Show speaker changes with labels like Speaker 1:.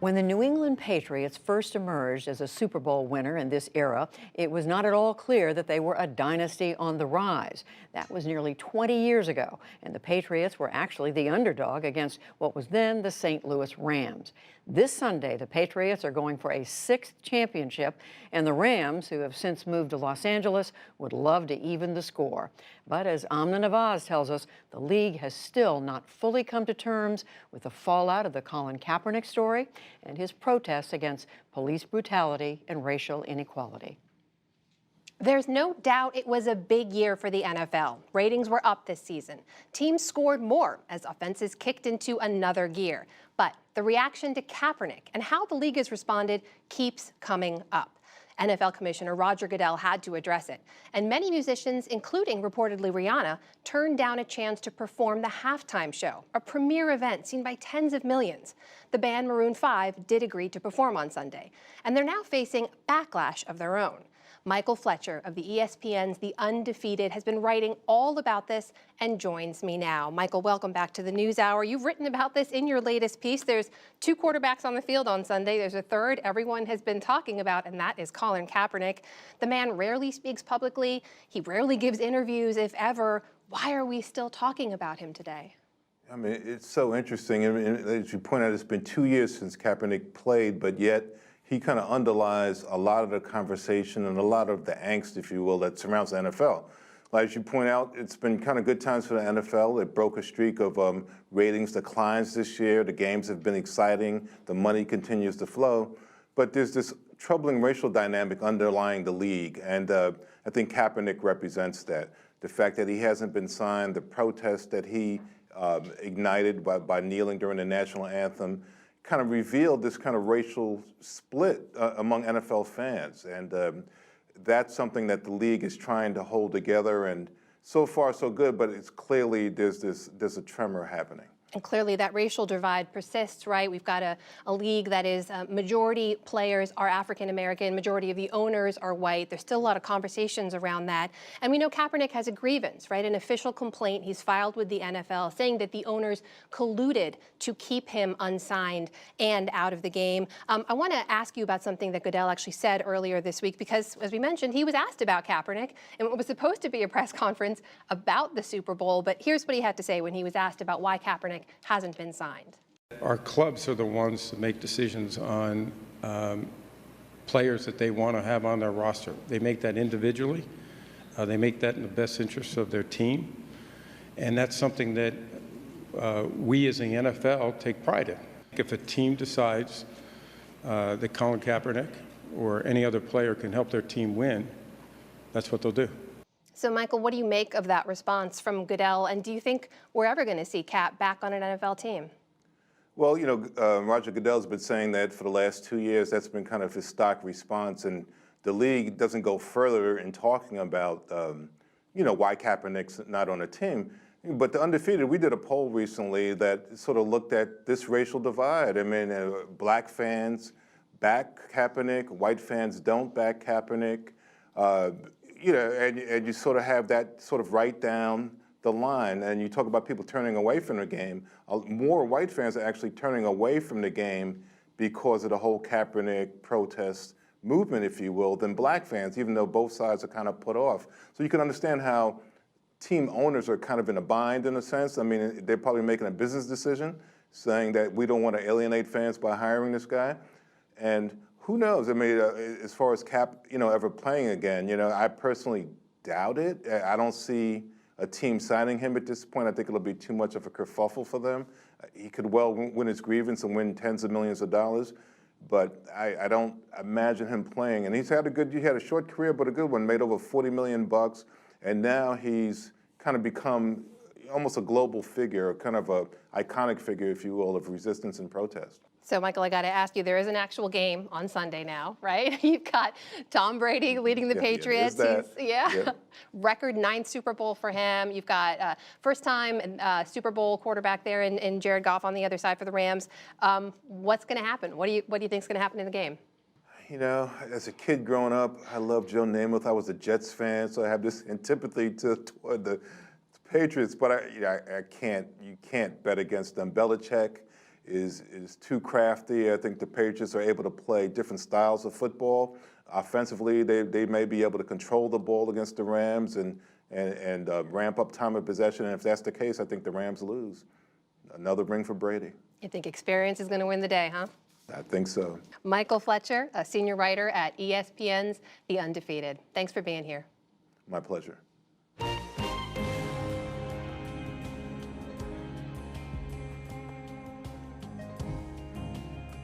Speaker 1: When the New England Patriots first emerged as a Super Bowl winner in this era, it was not at all clear that they were a dynasty on the rise. That was nearly 20 years ago, and the Patriots were actually the underdog against what was then the St. Louis Rams. This Sunday, the Patriots are going for a sixth championship, and the Rams, who have since moved to Los Angeles, would love to even the score. But as Amna Nawaz tells us, the league has still not fully come to terms with the fallout of the Colin Kaepernick story and his protests against police brutality and racial inequality.
Speaker 2: There's no doubt it was a big year for the NFL. Ratings were up this season. Teams scored more as offenses kicked into another gear. But the reaction to Kaepernick and how the league has responded keeps coming up. NFL Commissioner Roger Goodell had to address it. And many musicians, including reportedly Rihanna, turned down a chance to perform the halftime show, a premier event seen by tens of millions. The band Maroon 5 did agree to perform on Sunday, and they're now facing backlash of their own. Michael Fletcher of the ESPN's The Undefeated has been writing all about this and joins me now. Michael, welcome back to the NewsHour. You've written about this in your latest piece. There's two quarterbacks on the field on Sunday. There's a third everyone has been talking about, and that is Colin Kaepernick. The man rarely speaks publicly. He rarely gives interviews, if ever. Why are we still talking about him today?
Speaker 3: I mean, it's so interesting. I mean, as you point out, it's been 2 years since Kaepernick played, but yet he kind of underlies a lot of the conversation and a lot of the angst, if you will, that surrounds the NFL. Like as you point out, it's been kind of good times for the NFL. It broke a streak of ratings declines this year. The games have been exciting. The money continues to flow. But there's this troubling racial dynamic underlying the league, and I think Kaepernick represents that. The fact that he hasn't been signed, the protest that he ignited by kneeling during the national anthem, kind of revealed this kind of racial split among NFL fans. And that's something that the league is trying to hold together. And so far, so good, but it's clearly there's a tremor happening.
Speaker 2: And clearly that racial divide persists, right? We've got a league that is majority players are African-American, majority of the owners are white. There's still a lot of conversations around that. And we know Kaepernick has a grievance, right? An official complaint he's filed with the NFL saying that the owners colluded to keep him unsigned and out of the game. I want to ask you about something that Goodell actually said earlier this week, because as we mentioned, he was asked about Kaepernick and what was supposed to be a press conference about the Super Bowl. But here's what he had to say when he was asked about why Kaepernick hasn't been signed.
Speaker 4: Our clubs are the ones that make decisions on players that they want to have on their roster. They make that individually. They make that in the best interest of their team. And that's something that we as the NFL take pride in. If a team decides that Colin Kaepernick or any other player can help their team win, that's what they'll do.
Speaker 2: So, Michael, what do you make of that response from Goodell? And do you think we're ever going to see Cap back on an NFL team?
Speaker 3: Well, you know, Roger Goodell's been saying that for the last 2 years. That's been kind of his stock response. And the league doesn't go further in talking about, you know, why Kaepernick's not on a team. But the Undefeated, we did a poll recently that sort of looked at this racial divide. I mean, black fans back Kaepernick, white fans don't back Kaepernick. You know, and you sort of have that sort of right down the line, and you talk about people turning away from the game. More white fans are actually turning away from the game because of the whole Kaepernick protest movement, if you will, than black fans, even though both sides are kind of put off. So you can understand how team owners are kind of in a bind in a sense. I mean, they're probably making a business decision, saying that we don't want to alienate fans by hiring this guy. And who knows? I mean, as far as Cap, you know, ever playing again, you know, I personally doubt it. I don't see a team signing him at this point. I think it'll be too much of a kerfuffle for them. He could well win his grievance and win tens of millions of dollars, but I don't imagine him playing. And he had a short career, but a good one, made over $40 million, and now he's kind of become almost a global figure, kind of a iconic figure, if you will, of resistance and protest.
Speaker 2: So, Michael, I got to ask you, there is an actual game on Sunday now, right? You've got Tom Brady leading the Patriots. Record 9th Super Bowl for him. You've got first-time Super Bowl quarterback there in Jared Goff on the other side for the Rams. What's going to happen? What do you think is going to happen in the game?
Speaker 3: You know, as a kid growing up, I loved Joe Namath. I was a Jets fan, so I have this antipathy toward the Patriots. But you can't bet against them. Belichick is too crafty. I think the Patriots are able to play different styles of football. Offensively, they may be able to control the ball against the Rams and ramp up time of possession. And if that's the case, I think the Rams lose. Another ring for Brady.
Speaker 2: You think experience is going to win the day, huh?
Speaker 3: I think so.
Speaker 2: Michael Fletcher, a senior writer at ESPN's The Undefeated. Thanks for being here.
Speaker 3: My pleasure.